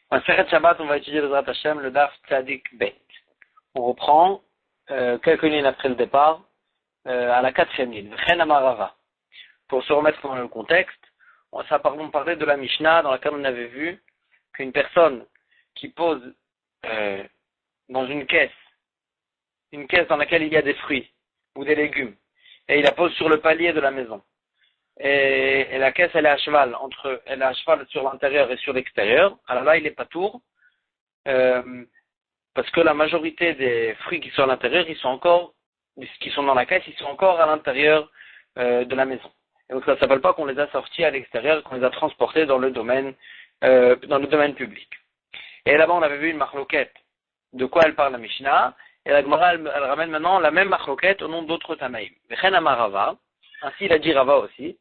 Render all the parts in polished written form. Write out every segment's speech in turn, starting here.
En Seret Shabbat, on va étudier le Zrat Hashem, le Daf Tzadik Bet. On reprend quelques lignes après le départ, à la 4e ligne, Chen Amarava. Pour se remettre dans le contexte, on parlait de la Mishnah dans laquelle on avait vu qu'une personne qui pose dans une caisse dans laquelle il y a des fruits ou des légumes, et il la pose sur le palier de la maison. Et la caisse, elle est à cheval sur l'intérieur et sur l'extérieur. Alors là, il est pas tour, parce que la majorité des fruits qui sont à l'intérieur, qui sont dans la caisse, ils sont encore à l'intérieur de la maison. Et donc ça ne s'appelle pas qu'on les a sortis à l'extérieur, qu'on les a transportés dans le domaine public. Et là-bas, on avait vu une marloquette. De quoi elle parle la Mishnah? Et la Gemara, elle ramène maintenant la même marloquette au nom d'autres Tanaïm. Vechen Amarava, ainsi il a dit Rava aussi.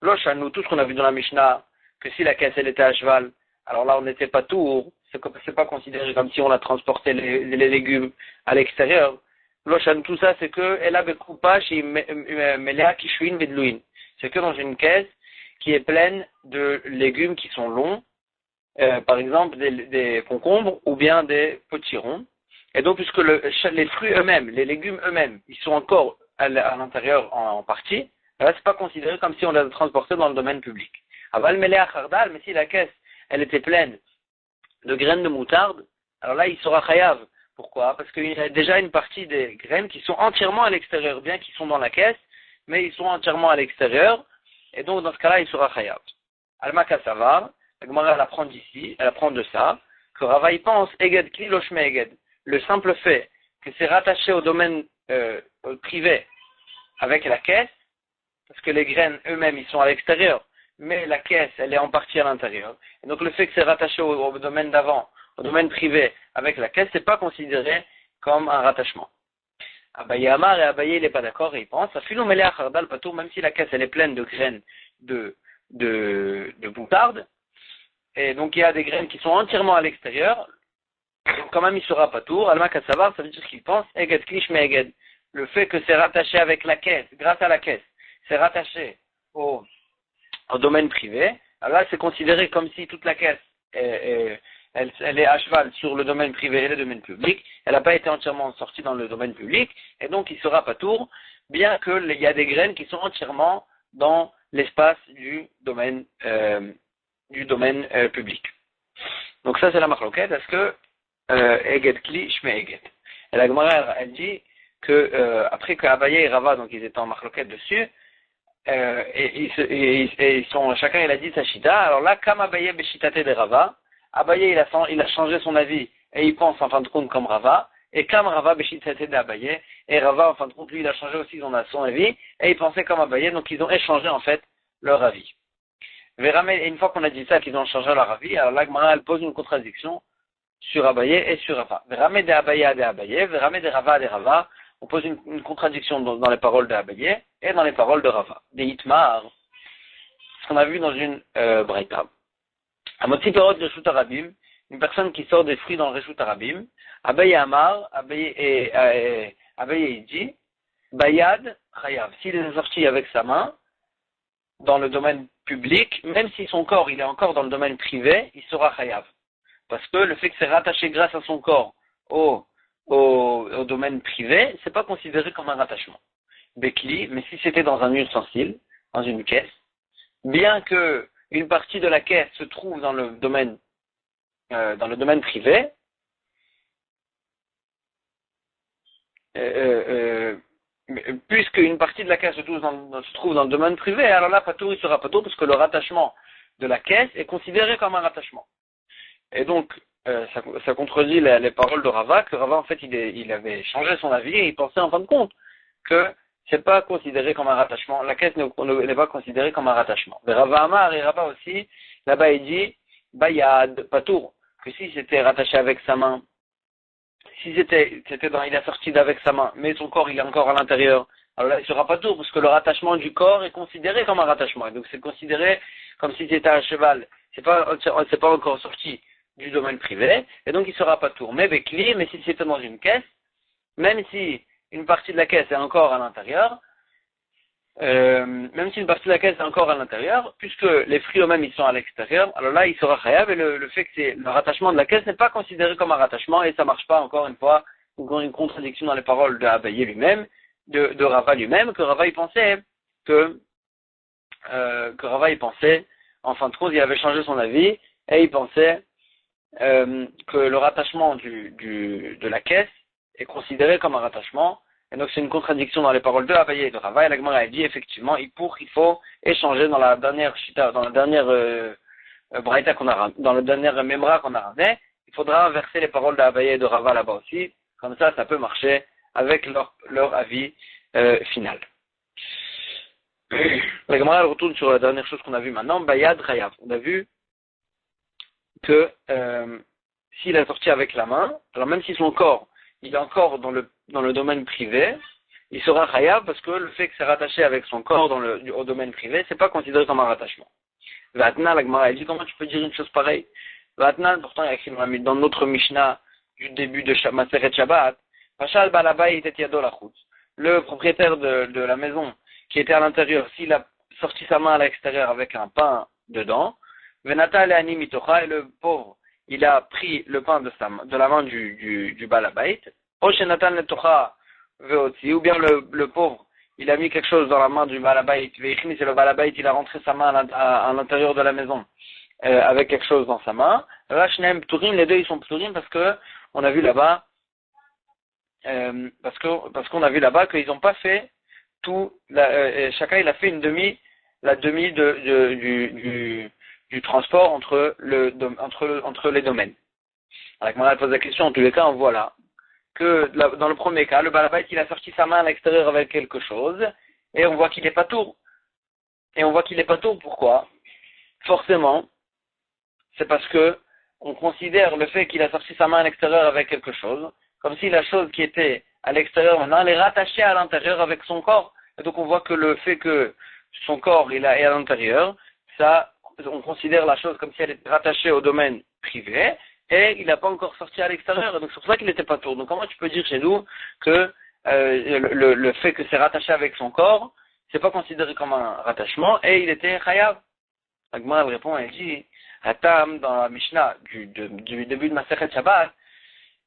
Nous, tout ce qu'on a vu dans la Mishnah, que si la caisse elle était à cheval, alors là on n'était pas tour, c'est pas considéré comme si on a transporté les légumes à l'extérieur. Tout ça c'est que elle a bekoupa chez Melea Kishuin Vedlouin. C'est que dans une caisse qui est pleine de légumes qui sont longs, par exemple des concombres ou bien des potirons. Et donc puisque les fruits eux-mêmes, les légumes eux-mêmes, ils sont encore à l'intérieur en partie, là, c'est pas considéré comme si on les transportait dans le domaine public. Aval melea khardal, mais si la caisse, elle était pleine de graines de moutarde, alors là, il sera chayav. Pourquoi? Parce qu'il y a déjà une partie des graines qui sont entièrement à l'extérieur, bien qu'ils sont dans la caisse, mais ils sont entièrement à l'extérieur, et donc dans ce cas-là, il sera chayav. Alma Kassavar, la Gemara, elle apprend d'ici, elle apprend de ça, que Rava, il pense, eged kli loshme eged. Le simple fait que c'est rattaché au domaine privé avec la caisse, parce que les graines eux-mêmes, ils sont à l'extérieur, mais la caisse, elle est en partie à l'intérieur. Et donc le fait que c'est rattaché au domaine d'avant, au domaine privé avec la caisse, c'est pas considéré comme un rattachement. Abaye Amar et Abaye, il n'est pas d'accord et il pense, Afilou Melea Khardal Patour, même si la caisse, elle est pleine de graines de moutarde, et donc il y a des graines qui sont entièrement à l'extérieur, quand même il sera pas tour. Alma Kassavar, ça veut dire qu'il pense Eged Klish Me Eged. Le fait que c'est rattaché avec la caisse, grâce à la caisse, c'est rattaché au domaine privé, alors là c'est considéré comme si toute la caisse elle est à cheval sur le domaine privé et le domaine public, elle n'a pas été entièrement sortie dans le domaine public, et donc il sera pas tour, bien qu'il y a des graines qui sont entièrement dans l'espace du domaine public. Donc ça c'est la marloquette, est-ce que Eged Kli Shme Eged. Et la Gemara elle dit que après que Abaye et Rava, donc ils étaient en marloquette dessus, chacun il a dit sa shita. Alors là, comme Abaye beshitate de Rava, Abaye il a changé son avis et il pense en fin de compte comme Rava, et comme Rava beshitate de Abaye, et Rava en fin de compte lui il a changé aussi son avis et il pensait comme Abaye, donc ils ont échangé en fait leur avis. Et une fois qu'on a dit ça, qu'ils ont changé leur avis, alors là Gemara elle pose une contradiction sur Abaye et sur Rava. Verame de Abaye à de Abaye, verame de Rava à de Rava. On pose une contradiction dans les paroles d'Abaye et dans les paroles de Rava. Des Hitmar, ce qu'on a vu dans une Braïta. À Motzi Perot de Reshut Arabim, une personne qui sort des fruits dans le Reshut Arabim, Abaye Amar, Abaye dit, Bayad Chayav. S'il est sorti avec sa main, dans le domaine public, même si son corps il est encore dans le domaine privé, il sera Chayav. Parce que le fait que c'est rattaché grâce à son corps au domaine privé, c'est pas considéré comme un rattachement. Bekli, mais si c'était dans un ustensile, dans une caisse, bien que une partie de la caisse se trouve dans le domaine privé, puisque une partie de la caisse se trouve dans le domaine privé, alors là, Patour, il sera Patour, parce que le rattachement de la caisse est considéré comme un rattachement. Et donc, ça contredit les paroles de Rava, que Rava, en fait, il avait changé son avis et il pensait en fin de compte que c'est pas considéré comme un rattachement. La caisse n'est pas considérée comme un rattachement. Mais Rava Amar et Rava aussi, là-bas, il dit, Bayad, Patour, que si c'était rattaché avec sa main, si il a sorti d'avec sa main, mais son corps, il est encore à l'intérieur, alors là, il sera Patour, parce que le rattachement du corps est considéré comme un rattachement. Et donc, c'est considéré comme si c'était un cheval. C'est pas encore sorti du domaine privé, et donc il sera pas tour. Mais Bekli, mais si c'était dans une caisse, même si une partie de la caisse est encore à l'intérieur, même si une partie de la caisse est encore à l'intérieur, puisque les fruits eux-mêmes ils sont à l'extérieur, alors là il sera chayav et le fait que c'est le rattachement de la caisse n'est pas considéré comme un rattachement et ça marche pas encore une fois, une contradiction dans les paroles de Abaye lui-même, de Rava lui-même, que Rava il pensait que Rava il pensait, en fin de compte il avait changé son avis et il pensait que le rattachement de la caisse est considéré comme un rattachement. Et donc c'est une contradiction dans les paroles de Abaye et de Rava. Et la Gemara a dit effectivement, il faut échanger dans la dernière shita, dans la dernière braïta qu'on a, dans le dernier memra qu'on a ramené, il faudra inverser les paroles d'Abaye et de Rava là-bas aussi. Comme ça peut marcher avec leur avis final. La Gemara elle retourne sur la dernière chose qu'on a vue maintenant, Bayad Chayav. On a vu que s'il est sorti avec la main, alors même si son corps il est encore dans le domaine privé, il sera chayav parce que le fait que c'est rattaché avec son corps au domaine privé, c'est pas considéré comme un rattachement. Vatna, la Gemara, elle dit comment tu peux dire une chose pareille? Vatna, pourtant il y a écrit dans notre Mishnah du début de Maseret Shabbat, Pashal Balabay était Yado Lachutz. Le propriétaire de la maison qui était à l'intérieur, s'il a sorti sa main à l'extérieur avec un pain dedans, Venata Leani Mitocha, et le pauvre, il a pris le pain de la main du Balabait, Oshenatan Letocha Veotzi, ou bien le pauvre, il a mis quelque chose dans la main du Balabait, Veichni, c'est le Balabait, il a rentré sa main à l'intérieur de la maison, avec quelque chose dans sa main. Rachnem Pturim, les deux ils sont Pturim parce que on a vu là-bas, parce qu'on a vu là-bas qu'ils n'ont pas fait tout, chacun il a fait la demi du transport entre les domaines. Alors, quand on pose la question, en tous les cas, on voit là que dans le premier cas, le balabait il a sorti sa main à l'extérieur avec quelque chose, et on voit qu'il n'est pas tour. Et on voit qu'il n'est pas tour, pourquoi? Forcément, c'est parce que on considère le fait qu'il a sorti sa main à l'extérieur avec quelque chose, comme si la chose qui était à l'extérieur maintenant, elle est rattachée à l'intérieur avec son corps. Et donc on voit que le fait que son corps est à l'intérieur, ça, on considère la chose comme si elle était rattachée au domaine privé, et il n'a pas encore sorti à l'extérieur, donc c'est pour ça qu'il n'était pas tour. Donc comment tu peux dire chez nous que le fait que c'est rattaché avec son corps, c'est pas considéré comme un rattachement, et il était chayav? Agma répond, elle dit, Hatam, dans la Mishnah du début de Masechet Shabbat,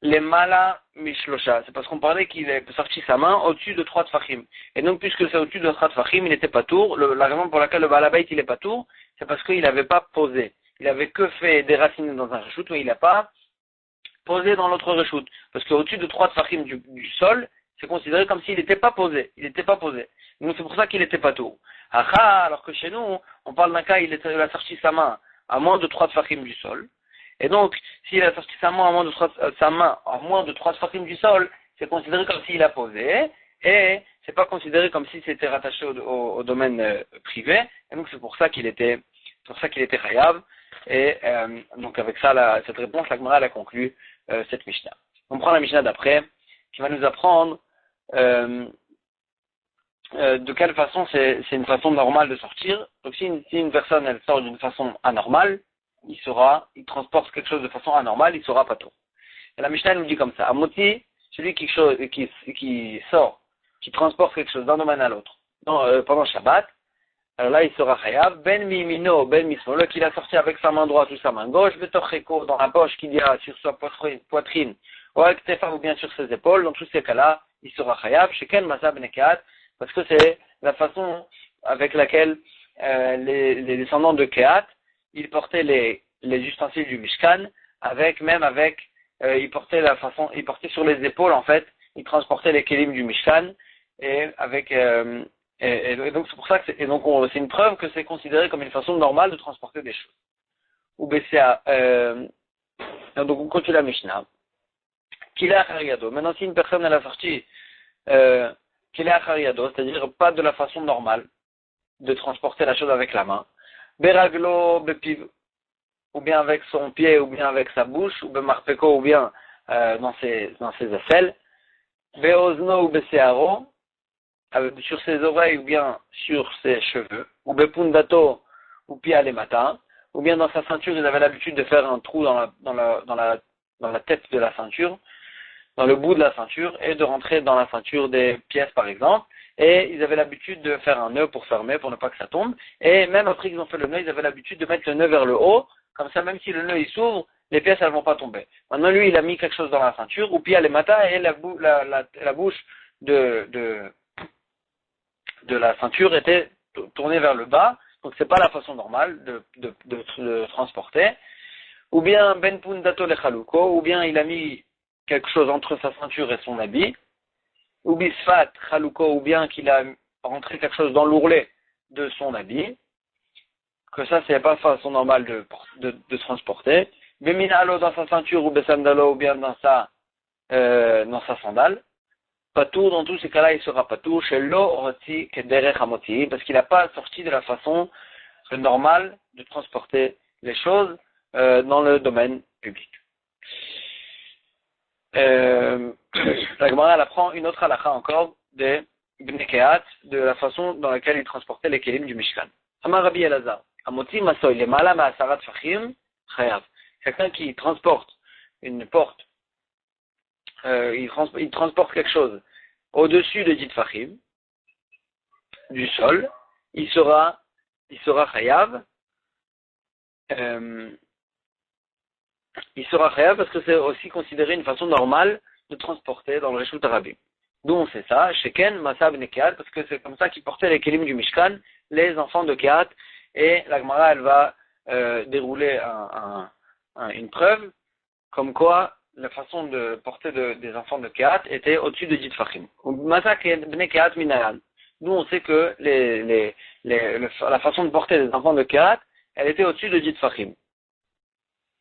les mala mishlosha, c'est parce qu'on parlait qu'il a sorti sa main au-dessus de 3 tfachim. Et donc, puisque c'est au-dessus de 3 tfachim, il n'était pas tour. La raison pour laquelle le balabait il n'est pas tour, c'est parce qu'il n'avait pas posé. Il avait que fait déraciner dans un reshoot, mais il n'a pas posé dans l'autre reshoot. Parce qu'au-dessus de 3 tfachim du sol, c'est considéré comme s'il n'était pas posé. Il n'était pas posé. Donc, c'est pour ça qu'il n'était pas tour. Alors que chez nous, on parle d'un cas, il a sorti sa main à moins de 3 tfachim du sol. Et donc, s'il a sorti sa main à moins de 3 tfachim du sol, c'est considéré comme s'il a posé, et c'est pas considéré comme si c'était rattaché au domaine privé, et donc c'est pour ça qu'il était chayav, et donc avec ça, cette réponse, la Gemara a conclu cette Mishnah. On prend la Mishnah d'après, qui va nous apprendre de quelle façon c'est une façon normale de sortir. Donc si une personne elle sort d'une façon anormale, il transporte quelque chose de façon anormale, il sera pas tout. Et la Mishnah nous dit comme ça, Amoti, celui qui sort, qui transporte quelque chose d'un domaine à l'autre, pendant Shabbat, alors là il sera chayav, ben mimino, ben mismo, qu'il a sorti avec sa main droite ou sa main gauche, betorcheko, dans la poche qu'il y a sur sa poitrine, ou avec Tefa ou bien sur ses épaules, dans tous ces cas-là, il sera chayav, sheken masab nekat, parce que c'est la façon avec laquelle les descendants de Kehat, ils portaient les ustensiles du Mishkan, ils portaient sur les épaules en fait, ils transportaient les kelim du Mishkan, et donc c'est pour ça que c'est une preuve que c'est considéré comme une façon normale de transporter des choses. Ou BCA, donc on continue la Mishnah. Kila Achariado. Maintenant si une personne elle a sorti Kila Achariado, c'est-à-dire pas de la façon normale de transporter la chose avec la main, Beraglo, Bepiv, ou bien avec son pied, ou bien avec sa bouche, ou Bemarpeko, ou bien dans ses aisselles, Beozno ou Besearo, sur ses oreilles, ou bien sur ses cheveux, ou Bepundato, ou Pia les matins, ou bien dans sa ceinture, il avait l'habitude de faire un trou dans la tête de la ceinture, dans le bout de la ceinture et de rentrer dans la ceinture des pièces par exemple. Et ils avaient l'habitude de faire un nœud pour fermer, pour ne pas que ça tombe. Et même après qu'ils ont fait le nœud, ils avaient l'habitude de mettre le nœud vers le haut. Comme ça, même si le nœud il s'ouvre, les pièces elles vont pas tomber. Maintenant, lui, il a mis quelque chose dans la ceinture, ou puis les matins, et la bouche de la ceinture était tournée vers le bas. Donc c'est pas la façon normale de transporter. Ou bien ben pundato le chaluko, ou bien il a mis quelque chose entre sa ceinture et son habit. Ou bisfat chaluko, ou bien qu'il a rentré quelque chose dans l'ourlet de son habit. Que ça, c'est pas la façon normale de transporter. Beminalo dans sa ceinture, ou besandalo, ou bien dans sa sandale. Patour, dans tous ces cas-là, il sera patour, chez l'orati kederech hamoti, parce qu'il n'a pas sorti de la façon normale de transporter les choses dans le domaine public. La Gemara, elle apprend une autre halakha encore des Bnei Kehat, de la façon dans laquelle ils transportaient les kelim du Mishkan. Amar Rabbi Elazar, Amoti Masoy, les Mala Ma'asarat Fachim, Chayav. Quelqu'un qui transporte une porte, il transporte quelque chose au-dessus de 10 Fachim, du sol, il sera Chayav. Il sera chayav parce que c'est aussi considéré une façon normale de transporter dans le Reshut Harabim. D'où on sait ça, Sheken, Masa ben Kehat, parce que c'est comme ça qu'ils portaient les kelim du Mishkan, les enfants de Kehat, et la Gemara, elle va dérouler une preuve, comme quoi la façon de porter des enfants de Kehat était au-dessus de 10 Fachim. Masa ben Kehat minayan. D'où on sait que la façon de porter des enfants de Kehat, elle était au-dessus de 10 Fachim.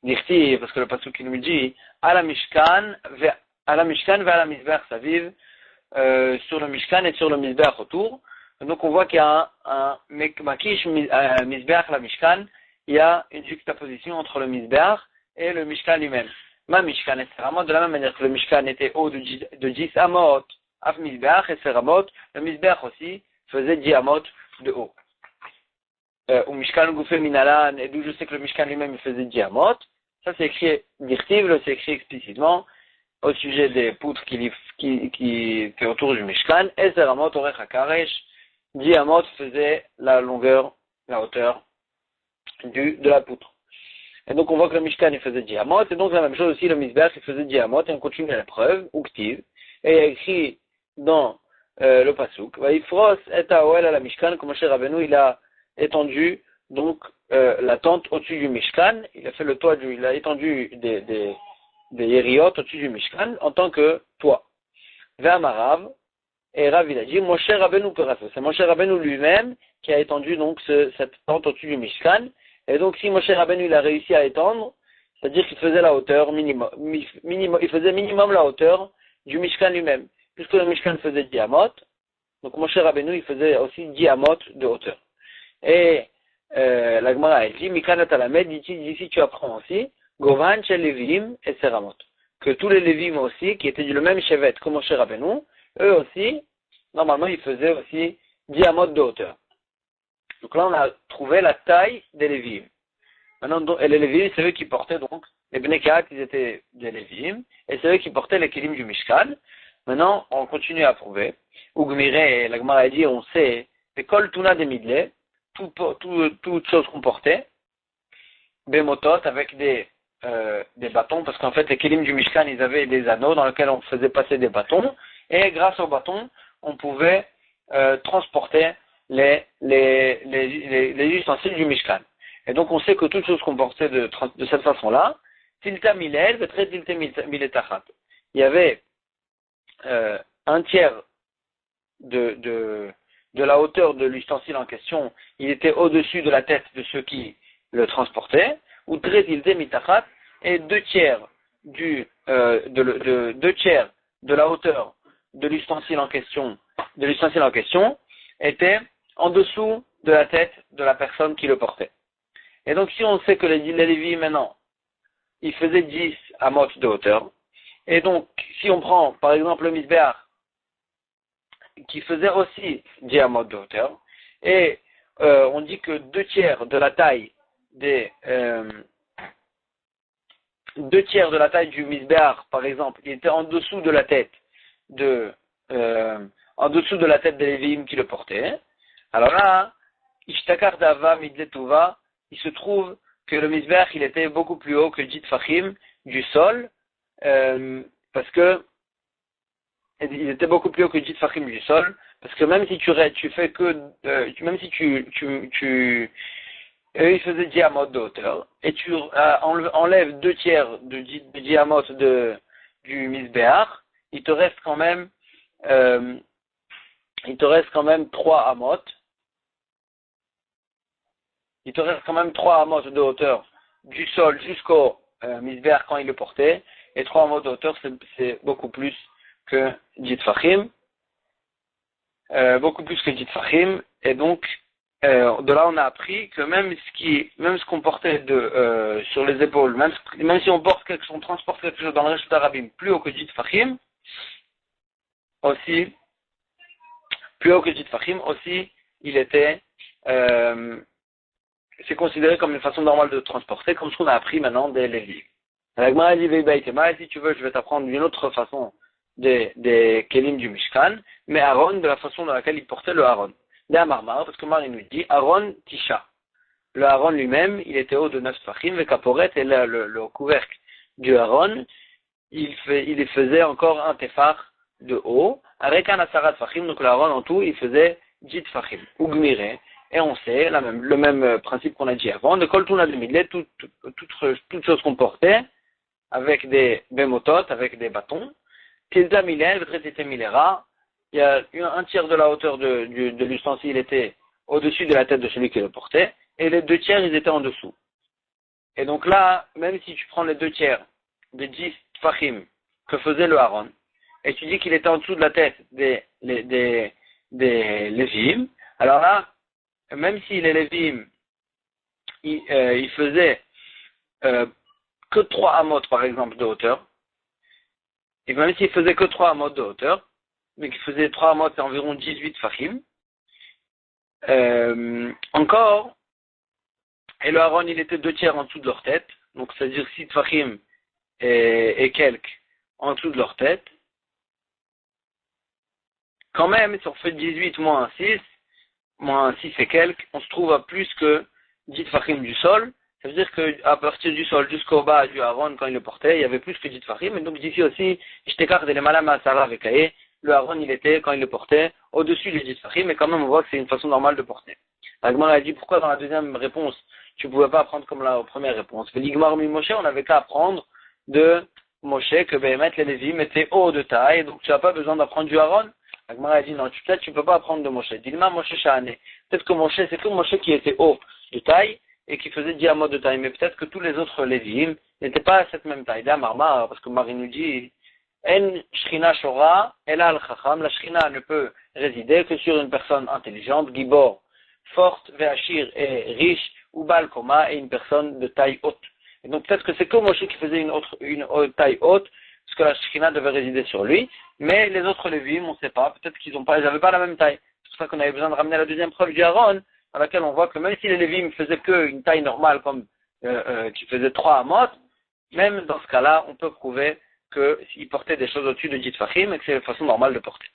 Dirti, parce que le pasuk qui nous dit, à la Mishkan ve à la Mizbeach saviv, sur le Mishkan et sur le Mizbeach autour. Donc on voit qu'il y a un Makish Mizbeach la Mishkan, il y a une juxtaposition entre le Mizbeach et le Mishkan lui-même. Ma Mishkan et Seramot, de la même manière que le Mishkan était haut de 10 amot, af Mizbeach et Seramot, le Mizbeach aussi faisait 10 amot de haut. Ou Mishkan Goufé Minalan, et d'où je sais que le Mishkan lui-même il faisait 10 amot. Ça c'est écrit dirtiv, c'est écrit explicitement au sujet des poutres qui étaient autour du Mishkan. Et Seramot Orech HaKaresh, 10 amot faisait la longueur, la hauteur de la poutre. Et donc on voit que le Mishkan il faisait 10 amot, et donc la même chose aussi le Mizbeach il faisait 10 amot, et on continue la preuve, Uktiv, et il y a écrit dans le Pasuk, Vaifros et Aoel à la Mishkan, comme Moshe Rabbeinu il a étendu donc la tente au-dessus du Mishkan, il a fait le toit, il a étendu des yériot au-dessus du Mishkan en tant que toit. Vers Marav, et Rav il a dit, Moshe Rabbeinu Kerasso, c'est Moshe Rabbeinu lui-même qui a étendu donc cette tente au-dessus du Mishkan, et donc si Moshe Rabbeinu il a réussi à étendre, c'est-à-dire qu'il faisait la hauteur minimum, il faisait minimum la hauteur du Mishkan lui-même, puisque le Mishkan faisait 10 amot, donc Moshe Rabbeinu il faisait aussi 10 amot de hauteur. Et la Gemara a dit, Mikanat Alamed, d'ici tu apprends aussi, Govan, Shel Levim et Seramot. Que tous les Levim aussi, qui étaient du même chevet que Moshe Rabbeinu, eux aussi, normalement, ils faisaient aussi 10 amot de hauteur. Donc là, on a trouvé la taille des Levim. Maintenant, et les Levim, c'est eux qui portaient donc, les Bnei Kehat, ils étaient des Levim, et c'est eux qui portaient les Kelim du Mishkan. Maintenant, on continue à prouver. Ugmire, la Gemara a dit, on sait, les Kol Tuna de Midle, toute chose qu'on portait, Bemotot, avec des bâtons, parce qu'en fait, les Kelim du Mishkan, ils avaient des anneaux dans lesquels on faisait passer des bâtons, et grâce aux bâtons, on pouvait transporter les ustensiles du Mishkan. Et donc, on sait que toute chose qu'on portait de cette façon-là, Tilta Milel, Vetre Tilta Miletachat. Il y avait un tiers de la hauteur de l'ustensile en question, il était au-dessus de la tête de ceux qui le transportaient, ou très tilté mitachat, et 2/3 de la hauteur de l'ustensile en question, était en dessous de la tête de la personne qui le portait. Et donc si on sait que les Lévi maintenant, ils faisaient 10 amot de hauteur, et donc si on prend par exemple le Mizbeach, qui faisait aussi 10 amot de hauteur, et on dit que 2/3 de la taille des 2/3 de la taille du misbéar, par exemple, il était en dessous de la tête en dessous de la tête des Lévi'im qui le portaient. Alors là, Ishtakar Dava Midletova, il se trouve que le misbéar, il était beaucoup plus haut que le Dit Fachim du sol, parce que il était beaucoup plus haut que le Dit Fachim du sol, parce que même si tu fais que, même si il faisait 10 amotes de hauteur, et tu enlèves 2/3 de diamote du misbéar, il te reste quand même 3 amotes. Il te reste quand même 3 amotes de hauteur du sol jusqu'au misbéar quand il le portait, et 3 amotes de hauteur, c'est beaucoup plus que Dit Fachim, et donc de là on a appris que même ce qu'on portait sur les épaules, même si on transporte quelque chose dans le Reshut Harabim plus haut que Dit Fachim, aussi il était c'est considéré comme une façon normale de transporter, comme ce qu'on a appris maintenant des Lévi. Si tu veux, je vais t'apprendre une autre façon des Kélim du Mishkan, mais Aaron de la façon dans laquelle il portait le Aaron. Parce que Marie nous dit Aaron Tisha. Le Aaron lui-même, il était haut de 9 Tfachim, et Kaporet, et le couvercle du Aaron, il faisait encore un Tefar de haut, avec un Asarat Tfachim, donc le Aaron en tout, il faisait 10 Tfachim, ou Gmiré, et on sait, le même principe qu'on a dit avant, de Kol Tuna de Midlet, toute chose qu'on portait, avec des bémototes, avec des bâtons, Tilda Milel, Vetretete Milera, il y a un tiers de la hauteur de l'ustensile était au-dessus de la tête de celui qui le portait, et les 2/3 ils étaient en dessous. Et donc là, même si tu prends les 2/3 des 10 Tfachim que faisait le Aaron, et tu dis qu'il était en dessous de la tête des Lévi'im, alors là, même si les Lévi'im, ils faisaient que 3 amotes par exemple de hauteur, et même s'ils faisaient que 3 amotes de hauteur, mais qu'ils faisaient 3 amotes, c'est environ 18 Fachim, encore, et le Aaron il était 2/3 en dessous de leur tête, donc c'est-à-dire 6 Fachim et quelques en dessous de leur tête. Quand même, si on fait 18 moins 6 et quelques, on se trouve à plus que 10 Fachim du sol. Ça veut dire qu'à partir du sol jusqu'au bas du Aaron, quand il le portait, il y avait plus que 10 Fachim. Et donc d'ici aussi, le Aaron, il était, quand il le portait, au-dessus des 10 Fachim, mais quand même on voit que c'est une façon normale de porter. L'Agmar a dit pourquoi dans la deuxième réponse, tu ne pouvais pas apprendre comme la première réponse. L'Igmar mi Moshe, on n'avait qu'à apprendre de Moshe que Béhémet les Lévim étaient haut de taille, donc tu n'as pas besoin d'apprendre du Aaron. L'Agmar a dit non, peut-être tu ne peux pas apprendre de Moshe. Dilma Moshe Shahane. Peut-être que Moshe, c'est que Moshe qui était haut de taille et qui faisait 10 amotes de taille, mais peut-être que tous les autres Lévim n'étaient pas à cette même taille. Là, Marma, parce que Marie nous dit En Shrina Shora, Ela al-Chacham, la Shrina ne peut résider que sur une personne intelligente, Gibor, forte, Veachir et riche, ou Baal Koma et une personne de taille haute. Et donc peut-être que c'est que Moshe qui faisait une taille haute, parce que la Shrina devait résider sur lui, mais les autres Lévim, on ne sait pas, peut-être qu'ils n'avaient pas la même taille. C'est pour ça qu'on avait besoin de ramener la deuxième preuve du Aaron, dans laquelle on voit que même si les Lévim faisaient qu'une taille normale, comme qui faisait 3 amotes, même dans ce cas-là, on peut prouver qu'ils portaient des choses au-dessus de 10 Fachim et que c'est la façon normale de porter.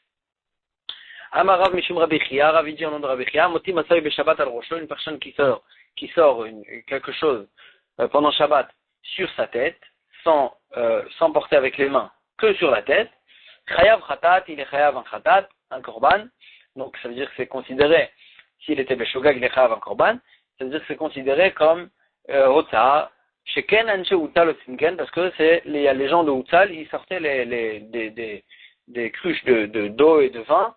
Amarav Mishum Rabbi Chia, Rav dit au nom de Rabbi Chia, Moti Masai Beshabbat al Rosho, une personne qui sort quelque chose pendant Shabbat sur sa tête, sans porter avec les mains que sur la tête, Chayav Khatat, il est Chayav un Khatat, un Korban, donc ça veut dire que c'est considéré, s'il était Beshogag, il est Chayav un Korban, ça veut dire que c'est considéré comme Hotza, Sheken Anche Utzal Osimken, parce que il y a les gens de Utzal, ils sortaient des cruches d'eau et de vin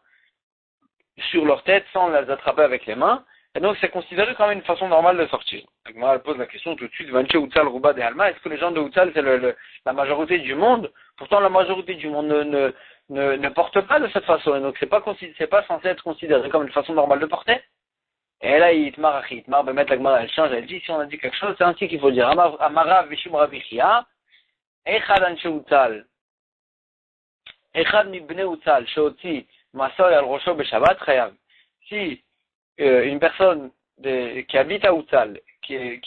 sur leur tête sans les attraper avec les mains, et donc c'est considéré comme une façon normale de sortir. Donc moi, elle pose la question tout de suite, Vanche Utzal Ruba de Halma, est-ce que les gens de Utzal c'est la majorité du monde? Pourtant la majorité du monde ne porte pas de cette façon, et donc c'est pas censé être considéré comme une façon normale de porter. Et là, Itmar, Bemet, la Gemara, elle change, elle dit, si on a dit quelque chose, c'est ainsi qu'il faut dire. Amarav, Vishum, Rabbi Chia, Echad Anche Utzal, Echad Mibne Utzal, Sheotzi, Masol al Rosho Beshabbat, Chayav. Si une personne qui habite à Utzal, qui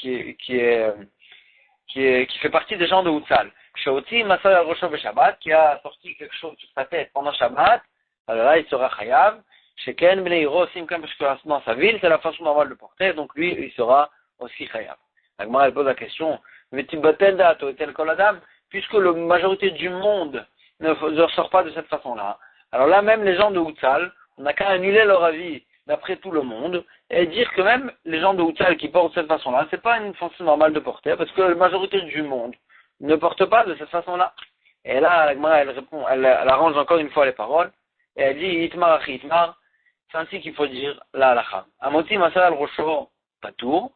qui fait partie des gens de Houtzal. Shoti Masal al-Rosho Shabbat, qui a sorti quelque chose sur sa tête pendant Shabbat, alors là, il sera chayav. Sheken Bnei Yiro Sim Kam, parce que dans sa ville, c'est la façon normale de porter, donc lui, il sera aussi chayav. La Gemara, elle pose la question, Vetibatel Dato et tel Koladam, puisque la majorité du monde ne ressort pas de cette façon-là. Alors là, même les gens de Houtzal, on n'a qu'à annuler leur avis d'après tout le monde, et dire que même les gens de Houtzal qui portent de cette façon-là, c'est pas une façon normale de porter, parce que la majorité du monde ne porte pas de cette façon-là. Et là, la Gemara, elle répond, elle arrange encore une fois les paroles, et elle dit, Itmar achi Itmar, c'est ainsi qu'il faut dire la halakha. Amoti masal al-rosho patour,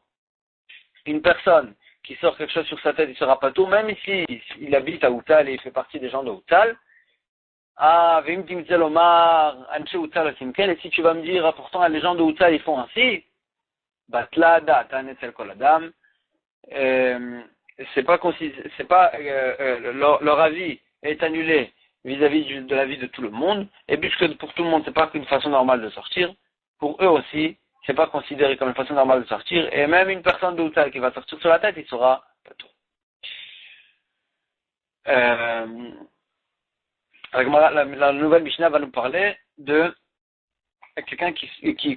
une personne qui sort quelque chose sur sa tête, il sera patour, même si il habite à Houtzal et il fait partie des gens de Houtzal. Ah, Vim Timzel Omar, Anche Houtzal Osimken, et si tu vas me dire, pourtant les gens de Houtzal ils font ainsi, Batla Datan Etzel Kol Adam, leur avis est annulé vis-à-vis de l'avis de tout le monde, et puisque pour tout le monde c'est pas qu'une façon normale de sortir, pour eux aussi, c'est pas considéré comme une façon normale de sortir, et même une personne de Houtzal qui va sortir sur la tête, il sera patour. La nouvelle Mishnah va nous parler de quelqu'un qui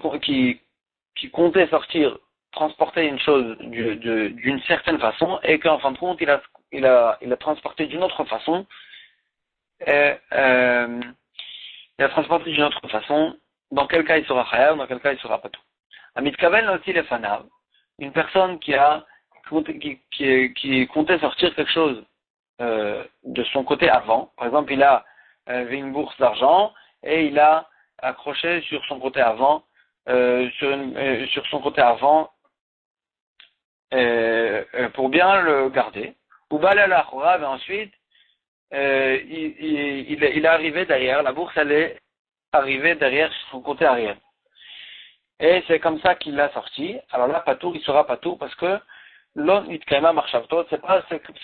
comptait sortir, transporter une chose d'une certaine façon, et qu'en fin de compte, il a transporté d'une autre façon, il a transporté d'une autre façon, dans quel cas il sera chayav, dans quel cas il sera patou. Amit Kavel aussi les fanav, une personne qui comptait sortir quelque chose de son côté avant, par exemple il a une bourse d'argent et il a accroché sur son côté avant, sur son côté avant pour bien le garder. Ou balala et ensuite il est arrivé derrière, la bourse elle est arrivée derrière son côté arrière. Et c'est comme ça qu'il l'a sorti. Alors là, patour, il sera patour parce que l'on itkayma marchavtot, c'est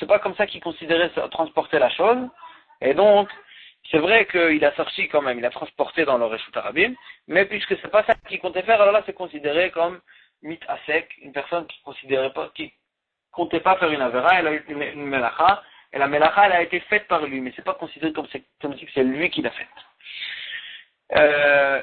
pas comme ça qu'il considérait transporter la chose. Et donc, c'est vrai qu'il a sorti quand même, il a transporté dans le Reshut Harabim, mais puisque c'est pas ça qu'il comptait faire, alors là c'est considéré comme mit asek, une personne qui comptait pas faire une avera, elle a eu une melacha, et la melacha elle a été faite par lui, mais c'est pas considéré comme si c'est lui qui l'a faite.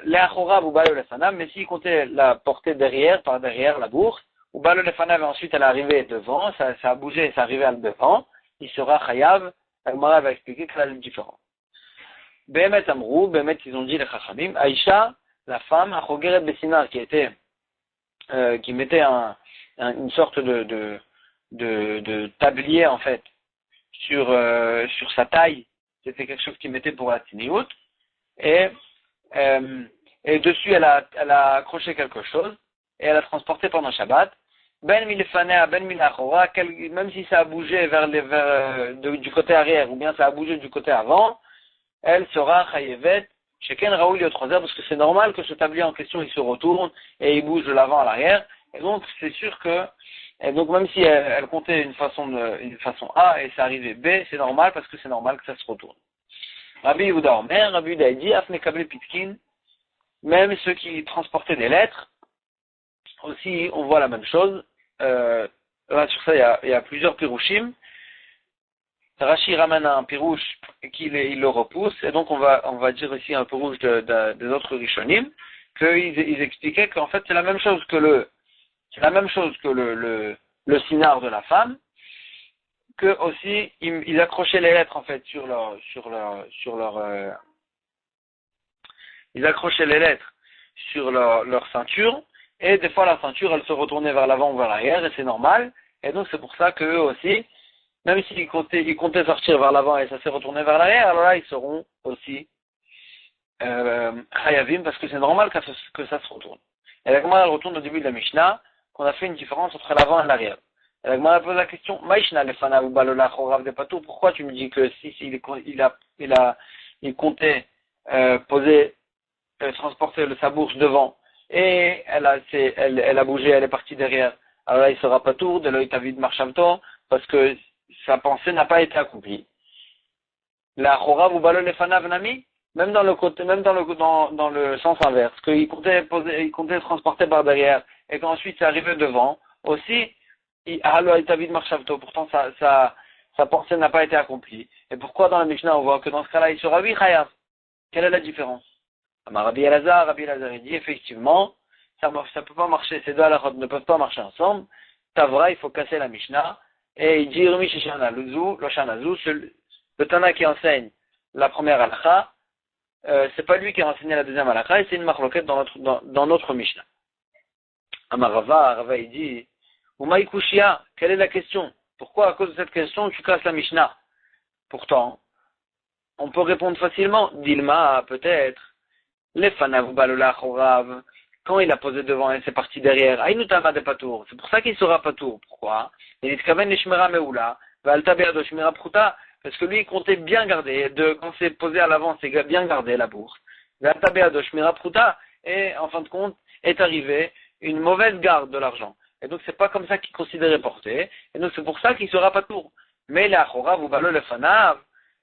L'achorab ou balo lefanam, mais s'il comptait la porter par derrière la bourse, ou balo lefanam et ensuite elle est arrivée devant, ça a bougé, ça arrivé à devant, il sera chayav. La Gemara va expliquer que là c'est différent. Behemet Amrou, Behemet ils ont dit les Chachamim, Aïcha, la femme, Achogeret Bessinar, qui mettait une sorte de tablier en fait sur sa taille, c'était quelque chose qu'il mettait pour la tiniout, et dessus elle a accroché quelque chose, et elle a transporté pendant Shabbat, Ben Milfanea, Ben Milachora, même si ça a bougé du côté arrière, ou bien ça a bougé du côté avant, elle sera chayevet, cheken raoul au troisième, parce que c'est normal que ce tablier en question il se retourne et il bouge de l'avant à l'arrière, et donc c'est sûr que, et donc même si elle comptait une façon A et c'est arrivé B, c'est normal parce que c'est normal que ça se retourne. Rabbi Yehuda Omer, Rabbi Yehuda dit, Afne Kable Pitkin, même ceux qui transportaient des lettres, aussi on voit la même chose, là sur ça il y a plusieurs pirouchim. Rashi ramène un pirouche et il le repousse, et donc on va dire ici un pirouche des autres rishonim, qu'ils expliquaient qu'en fait c'est la même chose que le sinar de la femme, que aussi ils accrochaient les lettres en fait ils accrochaient les lettres sur leur ceinture, et des fois la ceinture elle se retournait vers l'avant ou vers l'arrière, et c'est normal, et donc c'est pour ça qu'eux aussi, même s'ils comptaient sortir vers l'avant et ça s'est retourné vers l'arrière, alors là, ils seront aussi chayavim, parce que c'est normal que ça se retourne. Et la Gemara retourne au début de la Mishnah, qu'on a fait une différence entre l'avant et l'arrière. Et la Gemara pose la question, Maïshna lefana ou balola chorav de patou, pourquoi tu me dis que si il comptait transporter sa bourse devant, et elle a bougé, elle est partie derrière, alors là, il sera patour, de l'œil tavid marchavto, parce que sa pensée n'a pas été accomplie. La chorav ou balo lefana vnami, même dans le sens inverse, qu'il comptait transporter par derrière, et qu'ensuite c'est arrivé devant, aussi, Pourtant, sa pensée n'a pas été accomplie. Et pourquoi dans la Mishnah, on voit que dans ce cas-là, il sera oui chayav? Quelle est la différence? Rabbi Elazar il dit, effectivement, ça peut pas marcher, ces deux halakhot ne peuvent pas marcher ensemble. Tavra, il faut casser la Mishnah. Et il dit, le Tana qui enseigne la première halakha, c'est pas lui qui a enseigné la deuxième halakha, et c'est une marloquette dans notre Mishnah. Rava, il dit, Umaï Kushia, quelle est la question? Pourquoi, à cause de cette question, tu casses la Mishnah? Pourtant, on peut répondre facilement, Dilma, peut-être, les fanav balola chorav, quand il a posé devant et c'est parti derrière, Aïnoutama de patour, c'est pour ça qu'il sera patour. Pourquoi? Il dit, Kaven nishmera meula, valta beado shmira pruta, parce que lui, il comptait bien garder, quand c'est posé à l'avant, c'est bien garder la bourse. Valta beado shmira pruta, et en fin de compte, est arrivé une mauvaise garde de l'argent. Et donc, c'est pas comme ça qu'il considérait porter. Et donc, c'est pour ça qu'il sera pas tour. Mais la chorav ou balo le fanav,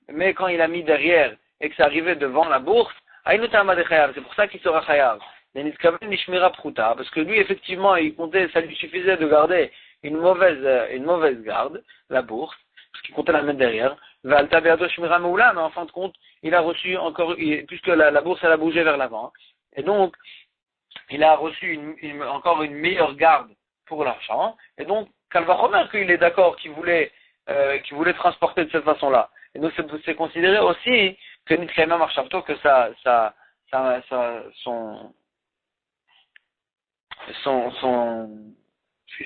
mais quand il a mis derrière et que c'est arrivé devant la bourse, c'est pour ça qu'il sera chayav. Parce que lui, effectivement, il comptait, ça lui suffisait de garder une mauvaise garde, la bourse, parce qu'il comptait la mettre derrière. Mais en fin de compte, il a reçu encore, puisque la bourse, elle a bougé vers l'avant. Et donc, il a reçu encore une meilleure garde pour l'argent, et donc, Kalvachomer qu'il est d'accord, qu'il voulait transporter de cette façon-là. Et donc, c'est considéré aussi que Nitkayma Marchavto, que ce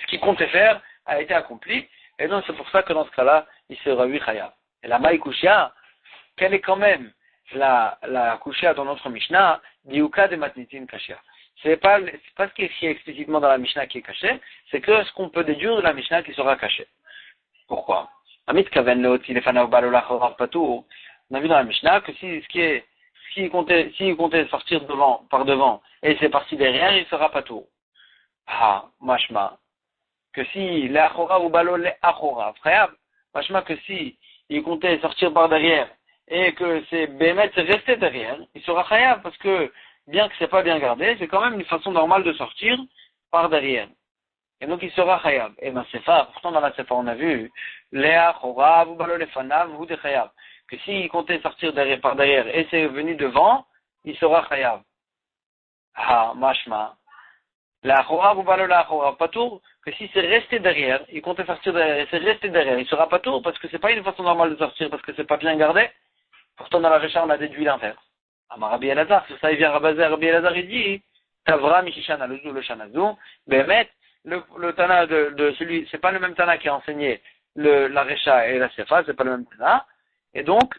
qu'il comptait faire a été accompli, et donc c'est pour ça que dans ce cas-là, il sera oui chayav. Et la maï kushia, quelle est quand même la kushia dans notre Mishnah, diuka de matnitin kashia. C'est pas ce qui est écrit explicitement dans la Mishnah qui est caché, c'est que ce qu'on peut déduire de la Mishnah qui sera caché. Pourquoi? Amit kaven leoti lefanav balola chorav patour. On a vu dans la Mishnah que s'il comptait sortir par devant et c'est parti derrière, il sera patour. Mashma, que si l'achora ou balo l'achora, frère, mashma que si il comptait sortir par derrière et que c'est bémet resté derrière, il sera chayav parce que bien que c'est pas bien gardé, c'est quand même une façon normale de sortir par derrière. Et donc il sera chayav. Et ma sefa, pourtant dans la sefa on a vu l'achora ou balo lefanav ou de chayav, que s'il comptait sortir par derrière et c'est venu devant, il sera chayav. Mashma. La chorav ou balo la chorav, pas tour, que si c'est resté derrière, il comptait sortir derrière, et c'est resté derrière, il sera pas tour, parce que c'est pas une façon normale de sortir, parce que c'est pas bien gardé. Pourtant, dans la Récha, on a déduit l'inverse. Rabbi Elazar, sur ça, il vient Rabbi Elazar, il dit, Tavra, Mishishana, le Shanazou, Behemet, le Tana de celui, c'est pas le même Tana qui a enseigné la Récha et la Sefa, c'est pas le même Tana. Et donc,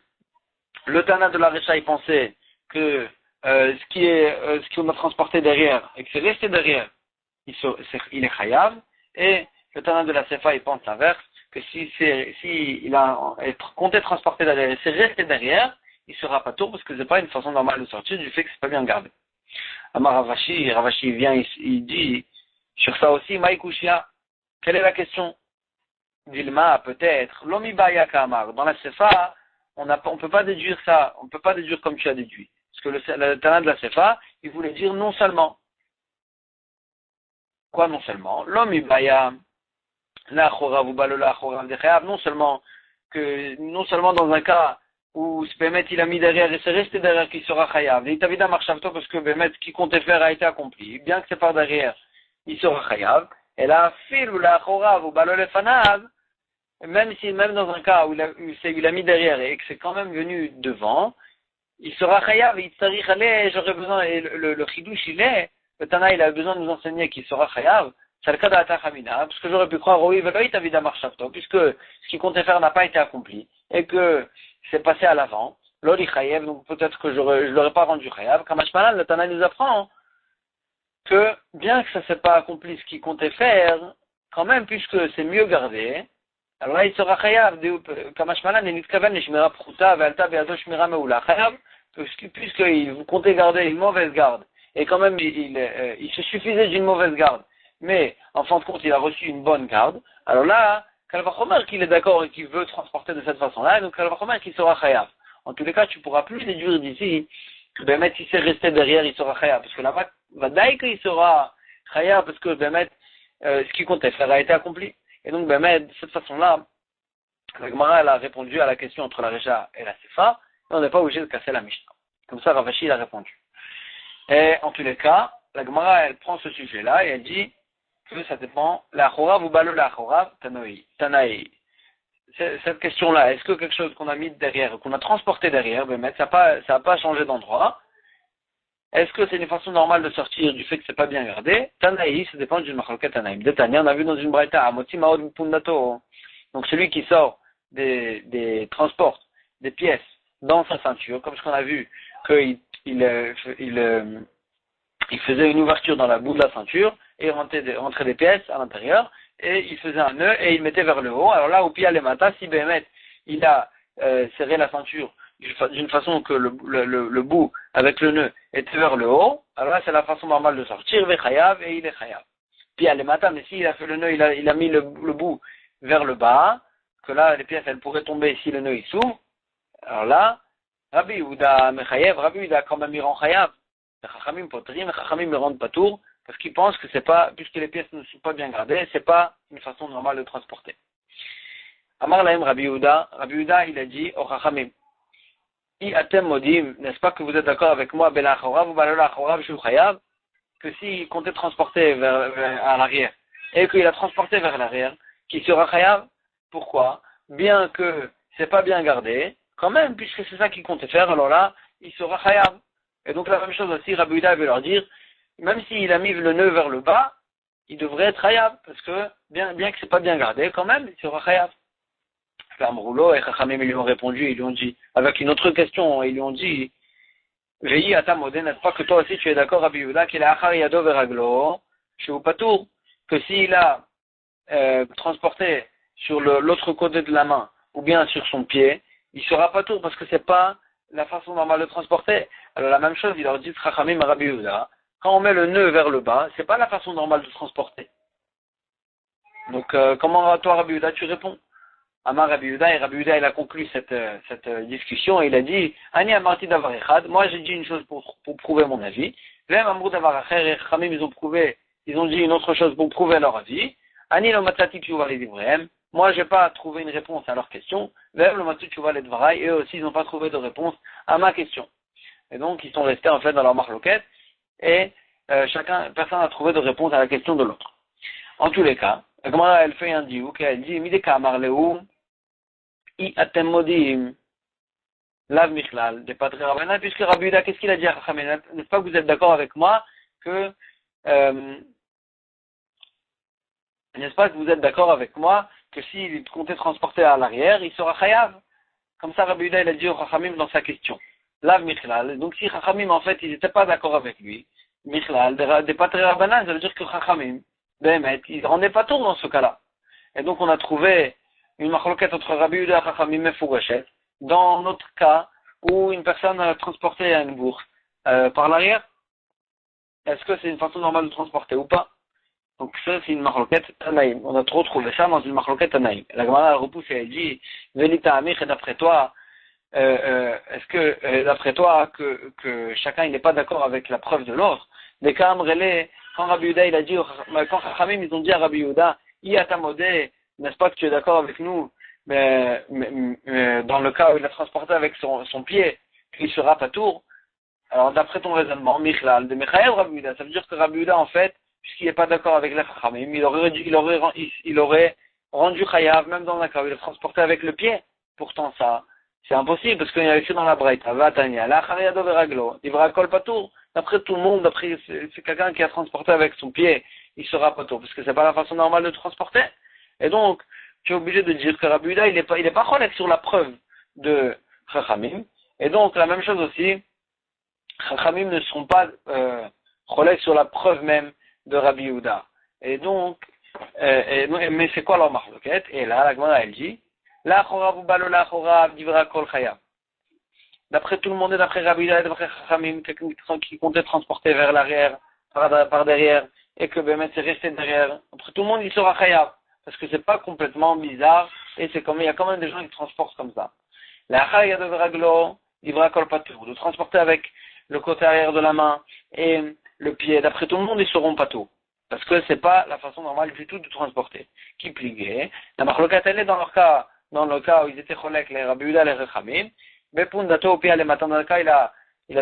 le Tana de la Récha, il pensait que, ce qu'on a transporté derrière, et que c'est resté derrière, il est chayav, et le Tana de la Sefa, il pense l'inverse, que si il a compté transporter derrière, et c'est resté derrière, il sera pas tour, parce que c'est pas une façon normale de sortir, du fait que c'est pas bien gardé. Amar Ravashi vient, il dit, sur ça aussi, Maïkouchia, quelle est la question? Dilma, peut-être, Lomi Baya Kamar, dans la Sefa, on peut pas déduire ça, on peut pas déduire comme tu as déduit. Parce que le Tana de la Sefa, il voulait dire non seulement. Quoi non seulement? L'homme ibaya, la chorav ou balola chorav de chayav, non seulement dans un cas où Bémet il a mis derrière et c'est resté derrière qu'il sera chayav. Il t'avait marchavto parce que Bémet ce qu'il comptait faire a été accompli. Bien que c'est par derrière, il sera chayav. Et la fil ou la chorav ou balola fanav, même dans un cas où il a mis derrière et que c'est quand même venu devant, il sera chayav, il tsarich allez, j'aurais besoin, et le chidouche il est, le Tana il a besoin de nous enseigner qu'il sera chayav, c'est le cas d'Ata Chamina, parce que j'aurais pu croire, oui, veloït avida marchavto, puisque ce qu'il comptait faire n'a pas été accompli, et que c'est passé à l'avant, l'oli chayav, donc peut-être que je l'aurais pas rendu chayav, Kamashmalan, le Tana nous apprend que, bien que ça s'est pas accompli ce qu'il comptait faire, quand même, puisque c'est mieux gardé, alors là il sera chayav, Kamashmalan, et nitkaven, les shmira pruta, ve'alta be'ado shmira meula, chayav, puisqu'il vous comptez garder une mauvaise garde, et quand même il se suffisait d'une mauvaise garde, mais en fin de compte il a reçu une bonne garde, alors là, Kalvachomer qu'il est d'accord et qu'il veut transporter de cette façon-là, donc Kalvachomer qu'il sera chayav. En tous les cas, tu pourras plus déduire d'ici que Bémet si c'est resté derrière, il sera chayav, parce que là-bas, va d'ailleurs qu'il sera chayav, parce que Bémet, ce qu'il comptait faire a été accompli. Et donc, de cette façon-là, la Gemara, elle a répondu à la question entre la Recha et la Sefa, et on n'est pas obligé de casser la Mishnah. Comme ça, Rav Ashi, il a répondu. Et en tous les cas, la Gemara, elle prend ce sujet-là et elle dit que ça dépend. La Chorav ou Balo la Chorav, Tanaï. Cette question-là, est-ce que quelque chose qu'on a mis derrière, qu'on a transporté derrière, ça n'a pas changé d'endroit? Est-ce que c'est une façon normale de sortir du fait que c'est pas bien gardé? Tanaï, ça dépend d'une machloket Tanaïm. De Tania, on a vu dans une braïta, Amoti Maod Pundato. Donc celui qui sort transporte des pièces dans sa ceinture, comme ce qu'on a vu, qu'il faisait une ouverture dans la bout de la ceinture, et rentrait des pièces à l'intérieur, et il faisait un nœud, et il mettait vers le haut. Alors là, au pia les matas, si Béhémet, il a serré la ceinture d'une façon que le bout avec le nœud était vers le haut, alors là c'est la façon normale de sortir, vechayav, et il est chayav. Puis à l'émata, mais s'il a fait le nœud, il a mis le bout vers le bas, que là les pièces elles pourraient tomber si le nœud il s'ouvre, alors là, Rabbi Yehuda mechayev, Rabbi Yehuda quand même il rend chayav. Les chachamim potrim, les chachamim me rendent patour, parce qu'ils pensent que c'est pas, puisque les pièces ne sont pas bien gardées, c'est pas une façon normale de transporter. Amar lahem Rabbi Yehuda il a dit au chachamim, I atem modim, n'est-ce pas que vous êtes d'accord avec moi, bela chorav ou balola chorav shu chayav, que s'il comptait transporter à l'arrière, et qu'il a transporté vers l'arrière, qu'il sera chayav? Pourquoi? Bien que c'est pas bien gardé, quand même, puisque c'est ça qu'il comptait faire, alors là, il sera chayav. Et donc la même chose aussi, Rabbi Yehuda veut leur dire, même s'il a mis le nœud vers le bas, il devrait être chayav, parce que bien que c'est pas bien gardé, quand même, il sera chayav. Rouleau et Chachamim lui ont répondu, ils lui ont dit, avec une autre question, ils lui ont dit, Veillez à ta modèle, n'est-ce pas que toi aussi tu es d'accord, Rabbi Yehuda, qu'il a achar yado veraglo, chez Patour, que s'il a transporté sur l'autre côté de la main, ou bien sur son pied, il sera Patour, parce que c'est pas la façon normale de transporter. Alors la même chose, il leur dit, Chachamim à Rabbi Yehuda, quand on met le nœud vers le bas, c'est pas la façon normale de transporter. Donc comment toi, Rabbi Yehuda, tu réponds? Amar Rabbi Yehuda, et Rabbi Yehuda il a conclu cette discussion, et il a dit, Ani amarti davar echad, moi j'ai dit une chose pour prouver mon avis, Vem amrou davar acher, et Chachamim ils ont dit une autre chose pour prouver leur avis, Ani lo matzati tshuva lidivrehem, moi j'ai pas trouvé une réponse à leur question, Vem lo matzati tshuva lidvarai, eux aussi ils n'ont pas trouvé de réponse à ma question. Et donc ils sont restés en fait dans leur marloquette, et personne n'a trouvé de réponse à la question de l'autre. En tous les cas, la Gemara elle fait un diouk, et elle dit, Mideka amar lehu, I atem modim, lav michlal, des patri rabbanan, puisque Rabbi Yehuda, qu'est-ce qu'il a dit à Chachamim? N'est-ce pas que vous êtes d'accord avec moi que, n'est-ce pas que vous êtes d'accord avec moi que s'il comptait transporter à l'arrière, il sera chayav? Comme ça, Rabbi Yehuda, il a dit au Chachamim dans sa question. Lav michlal, donc si Chachamim, en fait, ils n'étaient pas d'accord avec lui, michlal, des patri rabbanan, ça veut dire que Chachamim, ils ne rendaient pas tour dans ce cas-là. Et donc on a trouvé une machloquette entre Rabbi Yehuda et Chachamim Mefoureshet, dans notre cas où une personne a transporté une bourse par l'arrière, est-ce que c'est une façon normale de transporter ou pas? Donc ça c'est une machloquette Tanaïm. On a trop trouvé ça dans une machloquette Tanaïm. La Gemara repousse et elle dit, Velita Amich, et d'après toi, est-ce que d'après toi que chacun n'est pas d'accord avec la preuve de l'autre? Des cas Amrele, quand Rabbi Yehuda il a dit, quand Chachamim ils ont dit à Rabbi Yehuda, Iatamodé, n'est-ce pas que tu es d'accord avec nous, mais dans le cas où il a transporté avec son pied, il sera patour. Alors d'après ton raisonnement, Michlal, de Mechaël Rabbi Yehuda, ça veut dire que Rabbi Yehuda en fait, puisqu'il n'est pas d'accord avec les Chachamim, il aurait rendu chayav même dans le cas où il a transporté avec le pied. Pourtant ça, c'est impossible parce qu'il y a écrit dans la Braïta, Vatania, la Chariado Veraglo, il va kol patour. D'après tout le monde, d'après c'est quelqu'un qui a transporté avec son pied, il sera patour parce que c'est pas la façon normale de transporter. Et donc, tu es obligé de dire que Rabbi Yehuda, il est pas cholèque sur la preuve de Chachamim. Et donc, la même chose aussi, Chachamim ne seront pas cholèques sur la preuve même de Rabbi Yehuda. Et donc, mais c'est quoi leur marloquette? Et là, la Gemara, elle dit, la chorav ou balo la chorav divra kol chayav. D'après tout le monde et d'après Rabbi Yehuda et d'après Chachamim, quelqu'un qui comptait transporter vers l'arrière, par derrière, et que Bémet c'est resté derrière, après tout le monde, il sera chayav. Parce que c'est pas complètement bizarre, et c'est comme, il y a quand même des gens qui transportent comme ça. La chaya de veraglo, divra kol patour, de transporter avec le côté arrière de la main et le pied, d'après tout le monde, ils seront patour. Parce que c'est pas la façon normale du tout de transporter. Qui pliguait. La marloquette, elle est dans le cas où ils étaient cholèques, les Rabbi Yehuda, les Rechamim. Bepundato au pied, les matins dans le cas, il a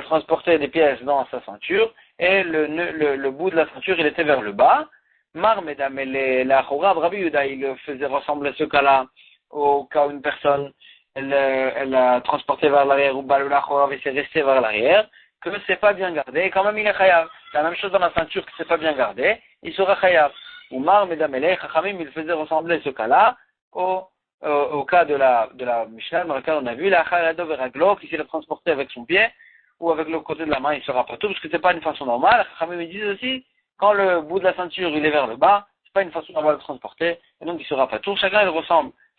transporté des pièces dans sa ceinture, et le bout de la ceinture, il était vers le bas. Mar, mesdames, et la Chorab, Rabbi Yehuda, il faisait ressembler ce cas-là au cas où une personne, elle a transporté vers l'arrière, ou la Chorab, et s'est resté vers l'arrière, que c'est pas bien gardé, et quand même il est chayav. C'est la même chose dans la ceinture que c'est pas bien gardé, il sera chayav. Ou Mar, mesdames, et les Chachamim, il faisait ressembler ce cas-là au cas de la Mishnah, dans lequel on a vu la Charado Veraglo, qui s'il a transporté avec son pied, ou avec le côté de la main, il sera pas tout, parce que c'est pas une façon normale. Chachamim me disent aussi, quand le bout de la ceinture, il est vers le bas, c'est pas une façon normale de transporter, et donc il sera pas tout. Chacun,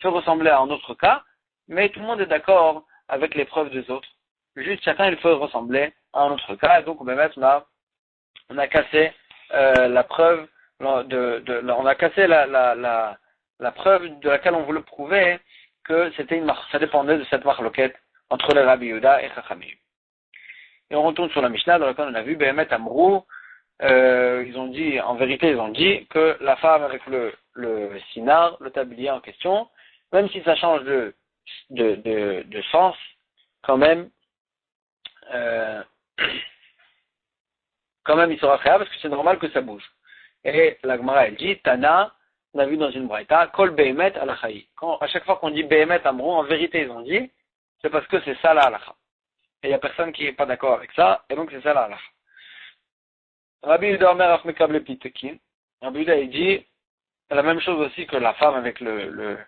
fait ressembler à un autre cas, mais tout le monde est d'accord avec les preuves des autres. Juste chacun, il fait ressembler à un autre cas, et donc on a cassé la preuve on a cassé la preuve de laquelle on voulait prouver que ça dépendait de cette marloquette entre les Rabbi Yehuda et Chachamim. Et on retourne sur la Mishnah dans laquelle on a vu Behemet Amrou, en vérité ils ont dit que la femme avec le sinar, le tablier en question, même si ça change de sens, quand même il sera créable parce que c'est normal que ça bouge. Et la Gemara elle dit, Tana, on a vu dans une braïta, Kol Behemet Alachaï. À chaque fois qu'on dit Behemet Amrou, en vérité ils ont dit, c'est parce que c'est ça la halacha. Et il n'y a personne qui n'est pas d'accord avec ça, et donc c'est ça la halacha. Rabbi Yehuda Omer Achmekab le Pitekin. Rabbi Yehuda il dit, la même chose aussi que la femme avec le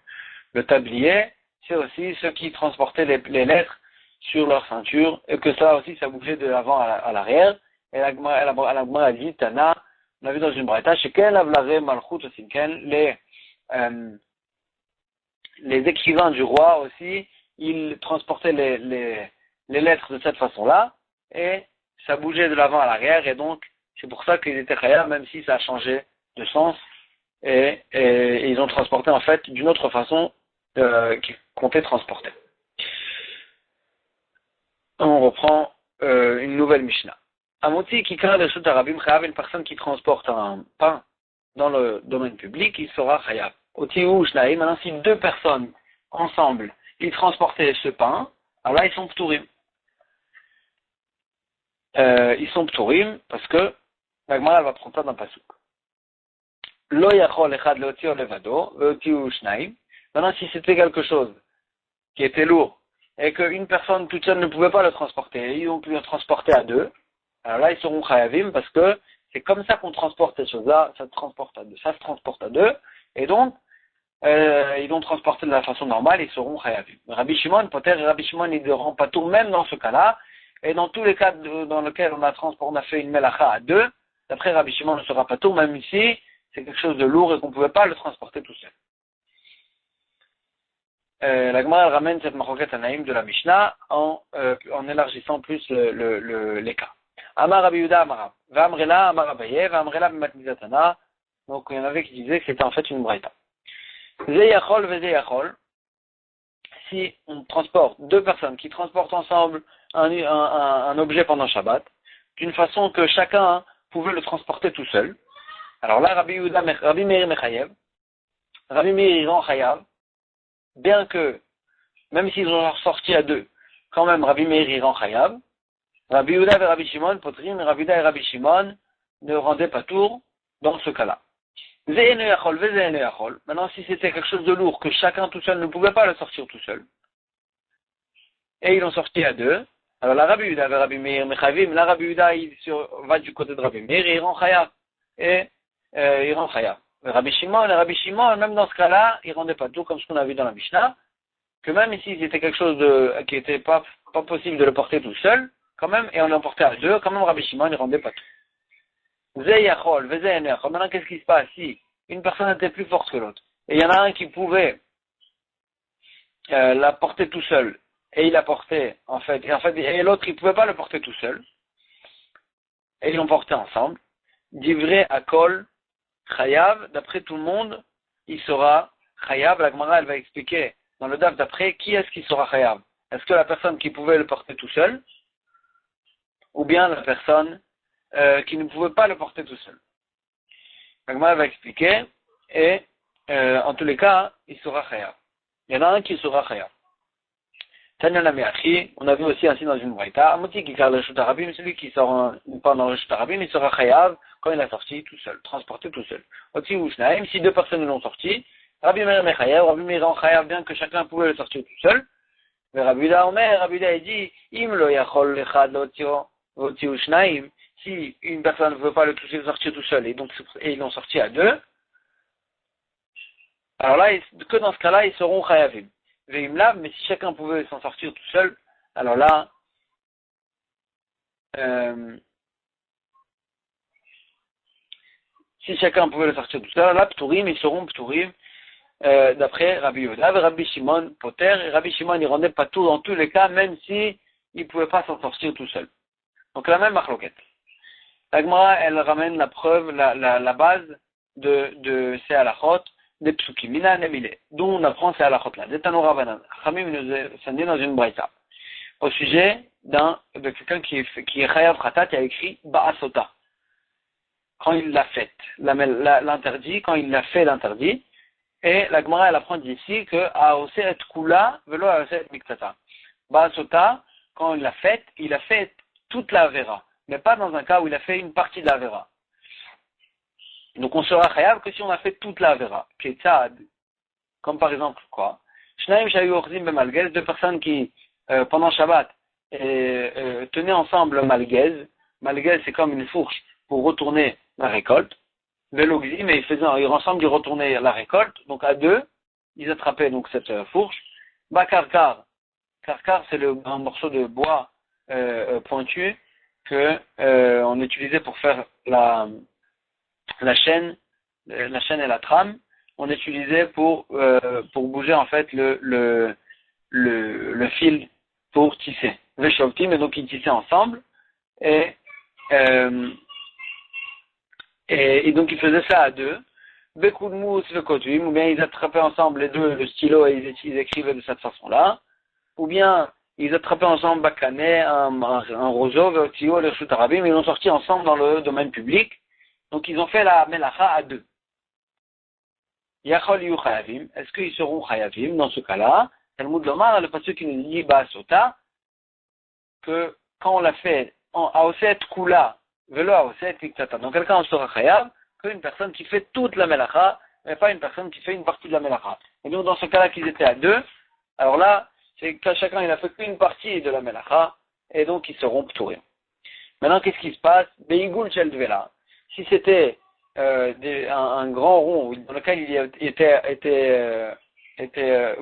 tablier, c'est aussi ceux qui transportaient les lettres sur leur ceinture, et que ça aussi ça bougeait de l'avant à l'arrière. Et la Gemara dit, Tana, on a vu dans une braïta, Sheken Lavlare Malchut Osinken, les écrivains du roi aussi, ils transportaient les lettres de cette façon-là, et ça bougeait de l'avant à l'arrière, et donc c'est pour ça qu'ils étaient khayab, même si ça a changé de sens, et ils ont transporté en fait d'une autre façon qu'ils comptaient transporter. On reprend une nouvelle Mishnah. Amoti qui craint le sout arabim chayav, une personne qui transporte un pain dans le domaine public, il sera chayav. Oti ou shnaim, maintenant si deux personnes ensemble, ils transportaient ce pain, alors là ils sont ptourim. Ils sont ptourim parce que la Gemara va prendre ça dans le pasuk. Lo yachol echad leotio levado, oti ou shnaim. Maintenant si c'était quelque chose qui était lourd et qu'une personne toute seule ne pouvait pas le transporter, ils ont pu le transporter à deux. Alors là, ils seront chayavim parce que c'est comme ça qu'on transporte ces choses-là, ça se transporte à deux, et donc, ils vont transporter de la façon normale, ils seront chayavim. Rabbi Shimon, peut-être Rabbi Shimon, il ne rend pas tout, même dans ce cas-là, et dans tous les cas dans lesquels on a fait une melacha à deux, d'après Rabbi Shimon, ne sera pas tout, même ici, c'est quelque chose de lourd et qu'on ne pouvait pas le transporter tout seul. La Gemara ramène cette maroquette anaïm de la Mishnah en élargissant plus les cas. Amar Rabbi Yehuda Amar V'amrela Amar Abaye V'amrela B'matmizatana. Donc il y en avait qui disaient que c'était en fait une braïta. Zeyachol Vezeyachol. Si on transporte deux personnes qui transportent ensemble un objet pendant Shabbat, d'une façon que chacun pouvait le transporter tout seul. Alors là, Rabbi Meir Mechayev, Rabbi Meir il rend Chayav, bien que, même s'ils ont sorti à deux, quand même Rabbi Meir il rend Chayav. Rabbi Yehuda et Rabbi Shimon, Potrim, Rabbi Yehuda et Rabbi Shimon ne rendaient pas tour dans ce cas-là. Maintenant, si c'était quelque chose de lourd, que chacun tout seul ne pouvait pas le sortir tout seul, et ils l'ont sorti à deux, alors la Rabbi Yehuda et Rabbi Meir Mechavim, la Rabbi Yehuda il va du côté de Rabbi Meir et il rend Chayav. Il rend Chayav. Rabbi Shimon, même dans ce cas-là, il rendait pas tour, comme ce qu'on a vu dans la Mishnah, que même ici c'était quelque chose qui n'était pas possible de le porter tout seul, quand même, et on l'emportait à deux, quand même Rabbi Shimon ne rendait pas tout. Maintenant, qu'est-ce qui se passe si une personne était plus forte que l'autre, et il y en a un qui pouvait la porter tout seul, et il la portait, et l'autre il ne pouvait pas le porter tout seul, et ils l'ont porté ensemble, divré à kol, chayav, d'après tout le monde, il sera chayav. La Gemara elle va expliquer dans le daf d'après qui est-ce qui sera chayav. Est-ce que la personne qui pouvait le porter tout seul, ou bien la personne qui ne pouvait pas le porter tout seul. L'Agmara va expliquer, et en tous les cas, il sera chayav. Il y en a un qui sera chayav. Tanya Nameachi, on a vu aussi ainsi dans une braïta, Amoti qui garde le Reshut Harabim, celui qui sort pendant le Reshut Harabim, il sera chayav quand il a sorti tout seul, transporté tout seul. Oti ou Shnaim, si deux personnes l'ont sorti, Rabbi Meir Mechayav, Rabbi Meir rend chayav bien que chacun pouvait le sortir tout seul. Mais Rabbi Uda Omer, Rabbi Uda dit, Im lo yachol lechad oti ou Shnaim, si une personne ne veut pas le toucher, le sortir tout seul, et donc ils l'ont sorti à deux, alors là, que dans ce cas-là, ils seront chayavim. Mais si chacun pouvait s'en sortir tout seul, alors là, si chacun pouvait le sortir tout seul, alors là, pturim, ils seront pturim, d'après Rabbi Yehuda, Rabbi Shimon Poter, et Rabbi Shimon, il rendait pas tout dans tous les cas, même si il pouvait pas s'en sortir tout seul. Donc la même marloquette. La Gemara, elle ramène la preuve, la base de ces halachot, des psukim, mina nemile, d'où on apprend ces halachot-là. Détano Ravanan, Chamim nous enseigné dans une braïta, au sujet de quelqu'un qui est chayav khatat, qui a écrit ba'asota, quand il l'a fait, l'interdit, quand il l'a fait l'interdit, et la Gemara, elle apprend d'ici que aose et kula, velo aose et miktata. Ba'asota, quand il a fait toute la vera, mais pas dans un cas où il a fait une partie de la vera. Donc on sera chayav que si on a fait toute la vera. Ketzad, comme par exemple quoi? Shnaim shayu orzim bemalgez, deux personnes qui pendant Shabbat tenaient ensemble malgez. Malgez c'est comme une fourche pour retourner la récolte. Velogzi, mais ils ensemble ils retournaient la récolte. Donc à deux, ils attrapaient donc cette fourche. Bakarkar, karkar c'est un morceau de bois pointu que on utilisait pour faire la chaîne et la trame, on utilisait pour bouger en fait le fil pour tisser. Veshovtim, et donc ils tissaient ensemble et donc ils faisaient ça à deux. Bekoudmous vekotuim, ou bien ils attrapaient ensemble les deux le stylo et ils écrivaient de cette façon-là, ou bien ils attrapaient ensemble Bakané, un roseau, Veotio, le Reshut Harabim, ils l'ont sorti ensemble dans le domaine public. Donc ils ont fait la melacha à deux. Yachol yu chayavim, est-ce qu'ils seront chayavim dans ce cas-là? Talmud Lomar, le pasuk qui nous dit Ba'asota, que quand on l'a fait en aoset kula, velo aoset miktata. Donc quelqu'un sera chayav qu'une personne qui fait toute la melacha, mais pas une personne qui fait une partie de la melacha. Et donc dans ce cas-là qu'ils étaient à deux, alors là, c'est que chacun il a fait qu'une partie de la melacha, et donc ils seront pturim. Maintenant qu'est-ce qui se passe? Beigul shel dvela. Si c'était un grand rond dans lequel il était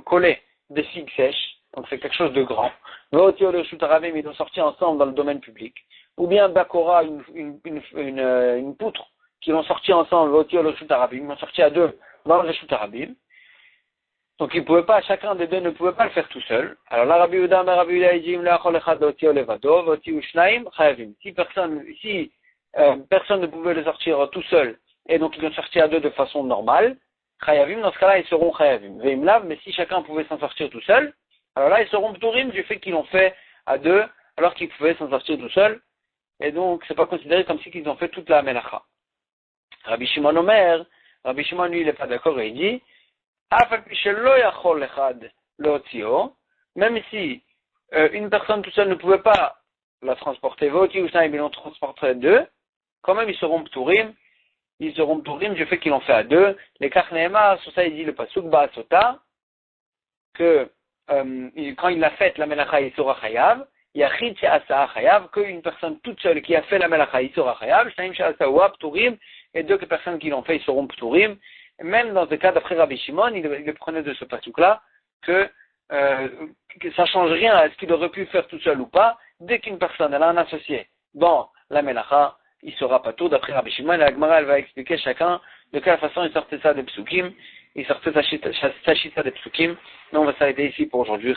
collé des figues sèches, donc c'est quelque chose de grand, Veotio le Reshut Harabim, ils ont sorti ensemble dans le domaine public, ou bien Bakora, une poutre, qui l'ont sorti ensemble, Veotio le Reshut Harabim, ils l'ont sorti à deux dans le Reshut Harabim. Donc ils pouvaient pas, chacun des deux ne pouvait pas le faire tout seul. Alors là, Rabbi Yehuda, Rabbi Yehuda, il dit, si personne ne pouvait le sortir tout seul, et donc ils l'ont sorti à deux de façon normale, chayavim, dans ce cas-là, ils seront chayavim. Veimlav, mais si chacun pouvait s'en sortir tout seul, alors là, ils seront pturim du fait qu'ils l'ont fait à deux, alors qu'ils pouvaient s'en sortir tout seul, et donc c'est pas considéré comme si qu'ils ont fait toute la melacha. Rabbi Shimon Omer, Rabbi Shimon, lui, il n'est pas d'accord, et il dit, même si une personne toute seule ne pouvait pas la transporter, ils l'ont transporté à deux, quand même ils seront pturim du fait qu'ils l'ont fait à deux. Les Karneema, sur ça il dit le pasuk ba'asota, que quand il l'a fait la melacha il sera chayav, yachid she'asa chayav, qu'une personne toute seule qui a fait la melacha il sera chayav, shnaim she'asa wa pturim, et deux personnes qui l'ont fait ils seront pturim. Même dans le cas d'après Rabbi Shimon, il prenait de ce pasuk-là que ça change rien à ce qu'il aurait pu faire tout seul ou pas. Dès qu'une personne elle a un associé dans la melacha, il sera pas tout d'après Rabbi Shimon. La Gemara elle va expliquer chacun de quelle façon il sortait ça des psukim, il sortait sa chita des psukim. Donc on va s'arrêter ici pour aujourd'hui.